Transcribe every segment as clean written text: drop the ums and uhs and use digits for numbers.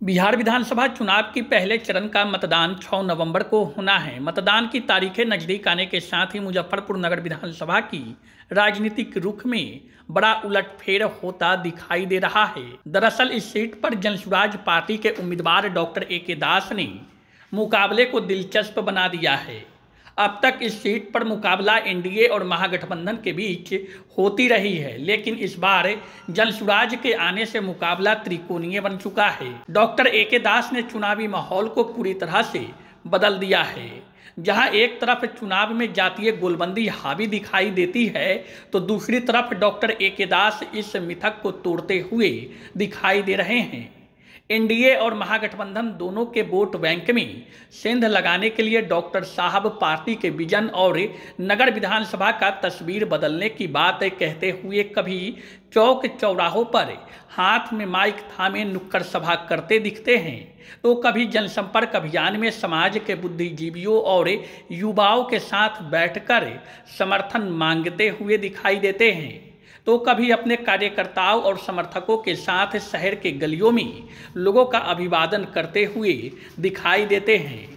बिहार विधानसभा चुनाव की पहले चरण का मतदान 6 नवंबर को होना है। मतदान की तारीखें नजदीक आने के साथ ही मुजफ्फरपुर नगर विधानसभा की राजनीतिक रुख में बड़ा उलटफेर होता दिखाई दे रहा है। दरअसल इस सीट पर जनसुराज पार्टी के उम्मीदवार डॉक्टर ए.के. दास ने मुकाबले को दिलचस्प बना दिया है। अब तक इस सीट पर मुकाबला एनडीए और महागठबंधन के बीच होती रही है, लेकिन इस बार जनसुराज के आने से मुकाबला त्रिकोणीय बन चुका है। Doctor A K. दास ने चुनावी माहौल को पूरी तरह से बदल दिया है। जहां एक तरफ चुनाव में जातीय गोलबंदी हावी दिखाई देती है, तो दूसरी तरफ डॉक्टर ए.के. दास इस मिथक को तोड़ते हुए दिखाई दे रहे हैं। एनडीए और महागठबंधन दोनों के वोट बैंक में सेंध लगाने के लिए डॉक्टर साहब पार्टी के विजन और नगर विधानसभा का तस्वीर बदलने की बात कहते हुए कभी चौक चौराहों पर हाथ में माइक थामे नुक्कड़ सभा करते दिखते हैं, तो कभी जनसंपर्क अभियान में समाज के बुद्धिजीवियों और युवाओं के साथ बैठकर समर्थन मांगते हुए दिखाई देते हैं, तो कभी अपने कार्यकर्ताओं और समर्थकों के साथ शहर के गलियों में लोगों का अभिवादन करते हुए दिखाई देते हैं।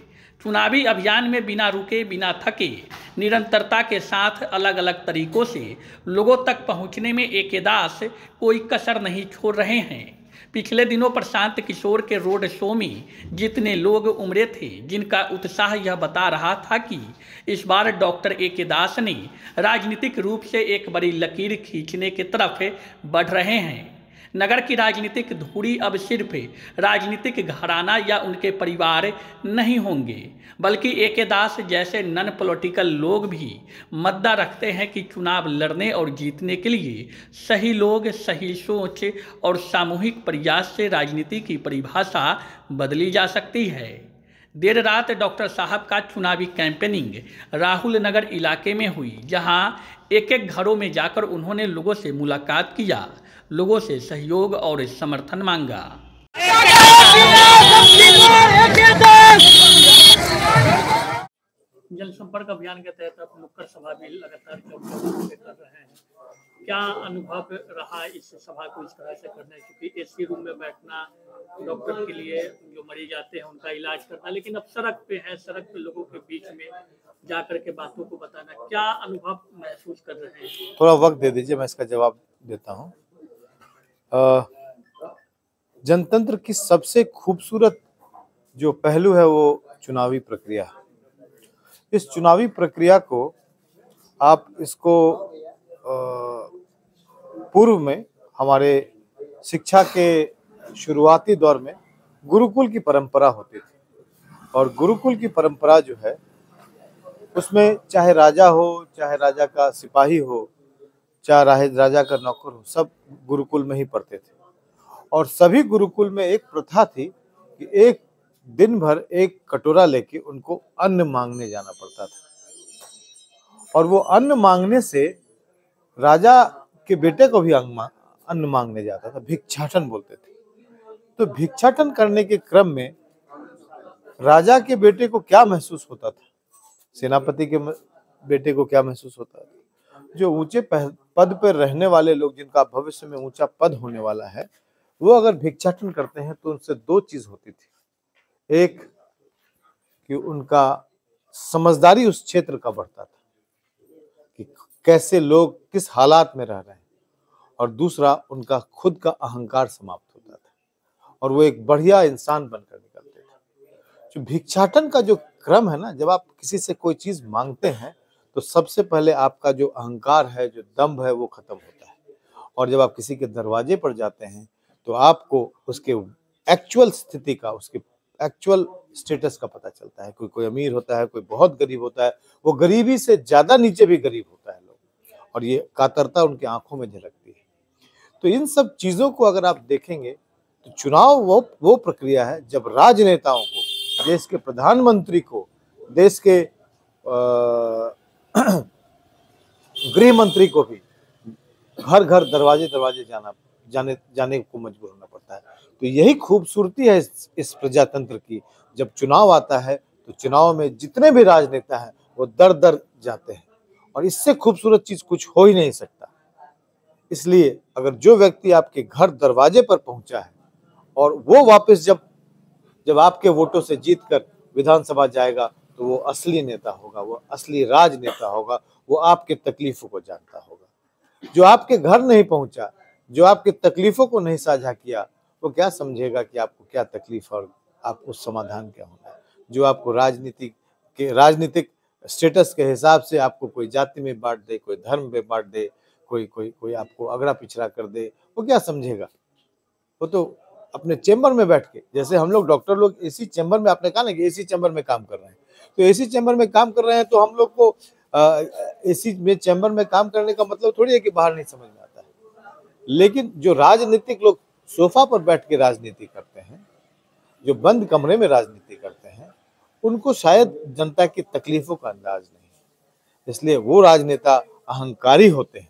चुनावी अभियान में बिना रुके बिना थके निरंतरता के साथ अलग अलग तरीकों से लोगों तक पहुंचने में ए.के. दास कोई कसर नहीं छोड़ रहे हैं। पिछले दिनों प्रशांत किशोर के रोड शो में जितने लोग उमड़े थे, जिनका उत्साह यह बता रहा था कि इस बार डॉक्टर ए.के. दास ने राजनीतिक रूप से एक बड़ी लकीर खींचने की तरफ बढ़ रहे हैं। नगर की राजनीतिक धुरी अब सिर्फ राजनीतिक घराना या उनके परिवार नहीं होंगे, बल्कि ए.के. दास जैसे नॉन पॉलिटिकल लोग भी मद्दा रखते हैं कि चुनाव लड़ने और जीतने के लिए सही लोग, सही सोच और सामूहिक प्रयास से राजनीति की परिभाषा बदली जा सकती है। देर रात डॉक्टर साहब का चुनावी कैंपेनिंग राहुल नगर इलाके में हुई, जहां एक एक घरों में जाकर उन्होंने लोगों से मुलाकात किया, लोगों से सहयोग और समर्थन मांगा। जनसंपर्क अभियान के तहत आप नुक्कड़ सभा भी लगातार कर रहे हैं। क्या अनुभव रहा इस सभा को इस तरह से करने, क्योंकि एसी रूम में बैठना डॉक्टर के लिए जो मरीज आते हैं उनका इलाज करना, लेकिन अब सड़क पे है, सड़क पे लोगों के बीच में जाकर के बातों को बताना, क्या अनुभव महसूस कर रहे हैं? थोड़ा वक्त दे दीजिए, मैं इसका जवाब देता हूँ। जनतंत्र की सबसे खूबसूरत जो पहलू है वो चुनावी प्रक्रिया है। इस चुनावी प्रक्रिया को आप इसको पूर्व में हमारे शिक्षा के शुरुआती दौर में गुरुकुल की परंपरा होती थी, और गुरुकुल की परंपरा जो है उसमें चाहे राजा हो, चाहे राजा का सिपाही हो, चाहे राजा का नौकर हो, सब गुरुकुल में ही पढ़ते थे। और सभी गुरुकुल में एक प्रथा थी कि एक दिन भर एक कटोरा लेके उनको अन्न मांगने जाना पड़ता था, और वो अन्न मांगने से राजा के बेटे को भी अन्न मांगने जाता था, भिक्षाटन बोलते थे। तो भिक्षाटन करने के क्रम में राजा के बेटे को क्या महसूस होता था, सेनापति के बेटे को क्या महसूस होता था, जो ऊंचे पद पर रहने वाले लोग, जिनका भविष्य में ऊंचा पद होने वाला है, वो अगर भिक्षाटन करते हैं तो उनसे दो चीज होती थी। एक कि उनका समझदारी उस क्षेत्र का बढ़ता था कि कैसे लोग किस हालात में रह रहे हैं, और दूसरा उनका खुद का अहंकार समाप्त होता था और वो एक बढ़िया इंसान बनकर निकलते थे। जो भिक्षाटन का जो क्रम है ना, जब आप किसी से कोई चीज मांगते हैं तो सबसे पहले आपका जो अहंकार है, जो दंभ है, वो खत्म होता है, और जब आप किसी के दरवाजे पर जाते हैं तो आपको उसके एक्चुअल स्थिति का, उसके एक्चुअल स्टेटस का पता चलता है। कोई अमीर होता है, कोई बहुत गरीब होता है, वो गरीबी से ज्यादा नीचे भी गरीब होता है लोग, और ये कातरता उनकी आंखों में झलकती है। तो इन सब चीजों को अगर आप देखेंगे तो चुनाव वो प्रक्रिया है जब राजनेताओं को, देश के प्रधानमंत्री को, देश के गृह मंत्री को भी घर घर दरवाजे जाने को मजबूर होना पड़ता है। तो यही खूबसूरती है इस प्रजातंत्र की। जब चुनाव आता है तो चुनाव में जितने भी राजनेता हैं वो दर दर जाते हैं, और इससे खूबसूरत चीज कुछ हो ही नहीं सकता। इसलिए अगर जो व्यक्ति आपके घर दरवाजे पर पहुंचा है और वो वापस जब जब आपके वोटों से जीतकर विधानसभा जाएगा तो वो असली नेता होगा, वो असली राजनेता होगा, वो आपके तकलीफों को जानता होगा। जो आपके घर नहीं पहुंचा, जो आपके तकलीफों को नहीं साझा किया, वो क्या समझेगा कि आपको क्या तकलीफ और आपको समाधान क्या होना है। जो आपको राजनीतिक स्टेटस के हिसाब से आपको कोई जाति में बांट दे, कोई धर्म में बांट दे, कोई आपको अगड़ा पिछड़ा कर दे, वो क्या समझेगा। वो तो अपने चेंबर में बैठ के, जैसे हम लोग डॉक्टर लोग एसी चेंबर में, आपने कहा ना कि एसी चेंबर में काम कर रहे हैं, तो एसी चेंबर में काम कर रहे हैं तो हम लोग को एसी में चेंबर में काम करने का मतलब थोड़ी है कि बाहर नहीं समझ में आता है। लेकिन जो राजनीतिक लोग सोफा पर बैठ के राजनीति करते हैं, जो बंद कमरे में राजनीति करते हैं, उनको शायद जनता की तकलीफों का अंदाज नहीं है। इसलिए वो राजनेता अहंकारी होते हैं,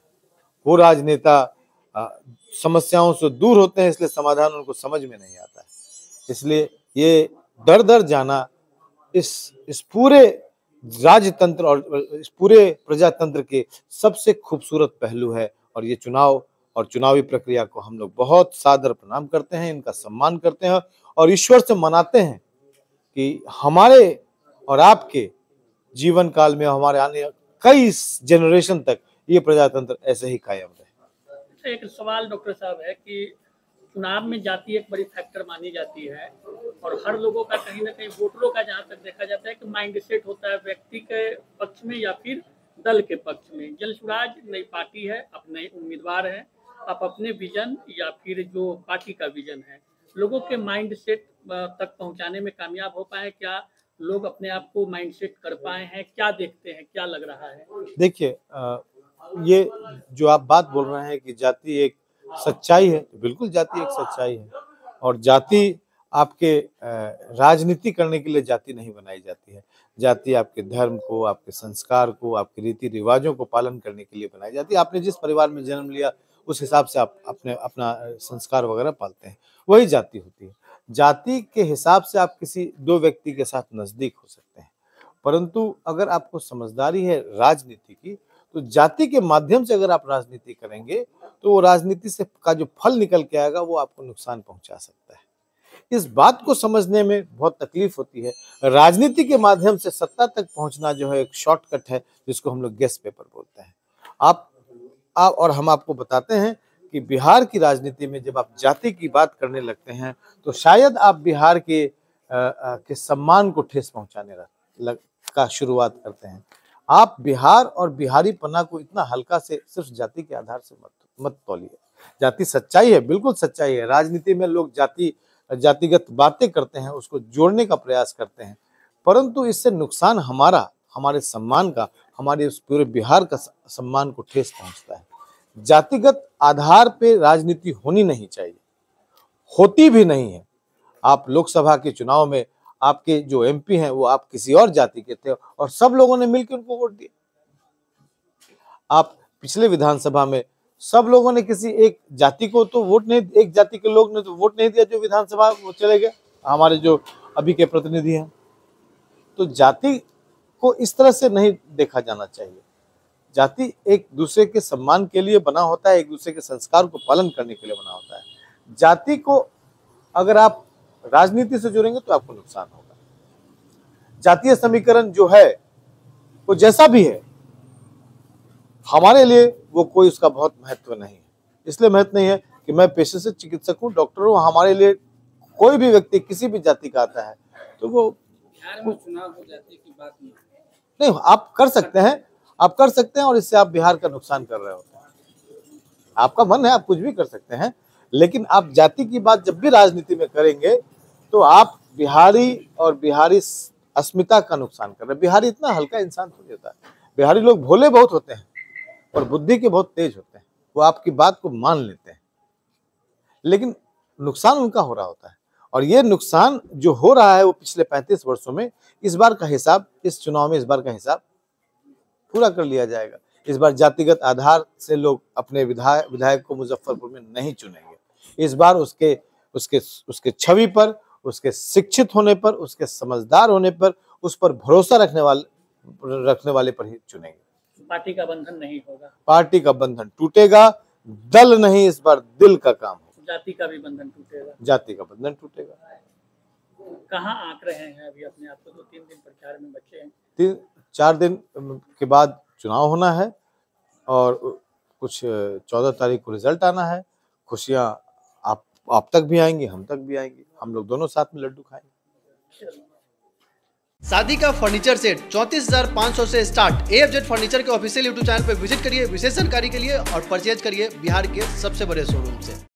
वो राजनेता समस्याओं से दूर होते हैं, इसलिए समाधान उनको समझ में नहीं आता है। इसलिए ये दर दर जाना इस पूरे राजतंत्र और इस पूरे प्रजातंत्र के सबसे खूबसूरत पहलू है। और ये चुनाव और चुनावी प्रक्रिया को हम लोग बहुत सादर प्रणाम करते हैं, इनका सम्मान करते हैं और ईश्वर से मनाते हैं कि हमारे और आपके जीवन काल में, हमारे आने कई जनरेशन तक ये प्रजातंत्र ऐसे ही कायम रहे। एक सवाल डॉक्टर साहब है कि चुनाव में जाति एक बड़ी फैक्टर मानी जाती है और हर लोगों का कहीं ना कहीं वोटरों का जहाँ तक देखा जाता है कि माइंड सेट होता है व्यक्ति के पक्ष में या फिर दल के पक्ष में। जल स्वराज नई पार्टी है, अब नए उम्मीदवार हैं, आप अपने विजन या फिर जो पार्टी का विजन है लोगों के माइंड सेट तक पहुंचाने में कामयाब हो पाए? क्या लोग अपने आप को माइंड सेट कर पाए हैं? क्या देखते हैं, क्या लग रहा है? देखिए, ये जो आप बात बोल रहे हैं कि जाति एक सच्चाई है, तो बिल्कुल जाति एक सच्चाई है। और जाति आपके राजनीति करने के लिए जाति नहीं बनाई जाती है। जाति आपके धर्म को, आपके संस्कार को, आपके रीति रिवाजों को पालन करने के लिए बनाई जाती है। आपने जिस परिवार में जन्म लिया उस हिसाब से आप अपना संस्कार वगैरह पालते हैं, वही जाति होती है। जाति के हिसाब से आप किसी दो व्यक्ति के साथ नजदीक हो सकते हैं, परंतु अगर आपको समझदारी है राजनीति की, तो जाति के माध्यम से अगर आप राजनीति करेंगे तो वो राजनीति से का जो फल निकल के आएगा वो आपको नुकसान पहुंचा सकता है। इस बात को समझने में बहुत तकलीफ होती है। राजनीति के माध्यम से सत्ता तक पहुंचना जो है एक शॉर्टकट है, जिसको हम लोग गेस पेपर बोलते हैं। आप और हम आपको बताते हैं कि बिहार की राजनीति में जब आप जाति की बात करने लगते हैं तो शायद आप बिहार के सम्मान को ठेस पहुंचाने का शुरुआत करते हैं। आप बिहार और बिहारी पन्ना को इतना हल्का से सिर्फ जाति के आधार से मत तौलिए। जाति सच्चाई है, बिल्कुल सच्चाई है। राजनीति में लोग जातिगत बातें करते हैं, उसको जोड़ने का प्रयास करते हैं, परंतु इससे नुकसान हमारे सम्मान का, हमारे उस पूरे बिहार का सम्मान को ठेस पहुंचता है। जातिगत आधार पे राजनीति होनी नहीं चाहिए, होती भी नहीं है। आप लोकसभा के चुनाव में आपके जो एमपी हैं वो आप किसी और जाति के थे और सब लोगों ने मिलकर उनको वोट दिया। आप पिछले विधानसभा में सब लोगों ने किसी एक जाति को तो वोट नहीं, एक जाति के लोग ने तो वोट नहीं दिया जो विधानसभा वो चले गए, हमारे जो अभी के प्रतिनिधि हैं। तो जाति को इस तरह से नहीं देखा जाना चाहिए। जाति एक दूसरे के सम्मान के लिए बना होता है, एक दूसरे के संस्कार को पालन करने के लिए बना होता है। जाति को अगर आप राजनीति से जुड़ेंगे तो आपको नुकसान होगा। जातीय समीकरण जो है वो जैसा भी है, हमारे लिए वो कोई उसका बहुत महत्व नहीं है। इसलिए महत्व नहीं है कि मैं पेशे से चिकित्सक हूँ, डॉक्टर हूँ, हमारे लिए कोई भी व्यक्ति किसी भी जाति का आता है तो वो बिहार में चुनाव हो जाति की बात नहीं, आप कर सकते हैं और इससे आप बिहार का नुकसान कर रहे होते हैं। आपका मन है, आप कुछ भी कर सकते हैं, लेकिन आप जाति की बात जब भी राजनीति में करेंगे तो आप बिहारी और बिहारी अस्मिता का नुकसान कर रहे हैं। बिहारी इतना हल्का इंसान थोड़ी होता है। बिहारी लोग भोले बहुत होते हैं और बुद्धि के बहुत तेज होते हैं, वो आपकी बात को मान लेते हैं, लेकिन नुकसान उनका हो रहा होता है। और ये नुकसान जो हो रहा है वो पिछले 35 वर्षों में, इस बार का हिसाब, इस चुनाव में इस बार का हिसाब पूरा कर लिया जाएगा। इस बार जातिगत आधार से लोग अपने विधायक को मुजफ्फरपुर में नहीं चुनेंगे। इस बार उसके छवि पर, उसके शिक्षित होने पर, उसके समझदार होने पर, उस पर भरोसा रखने वाले पर ही चुनेंगे। पार्टी का बंधन नहीं होगा, पार्टी का बंधन टूटेगा, दल नहीं, इस बार दिल का काम होगा। जाति का भी बंधन टूटेगा, जाति का बंधन टूटेगा। कहाँ आंक रहे हैं अभी अपने आप को? 2-3 दिन प्रचार में बचे हैं। 3-4 दिन के बाद चुनाव होना है और कुछ 14 तारीख को रिजल्ट आना है। खुशियाँ आप तक भी आएंगी, हम तक भी आएंगी। हम लोग दोनों साथ में लड्डू खाएंगे। शादी का फर्नीचर सेट 34,500 से स्टार्ट। AFZ फर्नीचर के ऑफिशियल यूट्यूब चैनल पर विजिट करिए विशेष जानकारी के लिए और परचेज करिए बिहार के सबसे बड़े शोरूम से।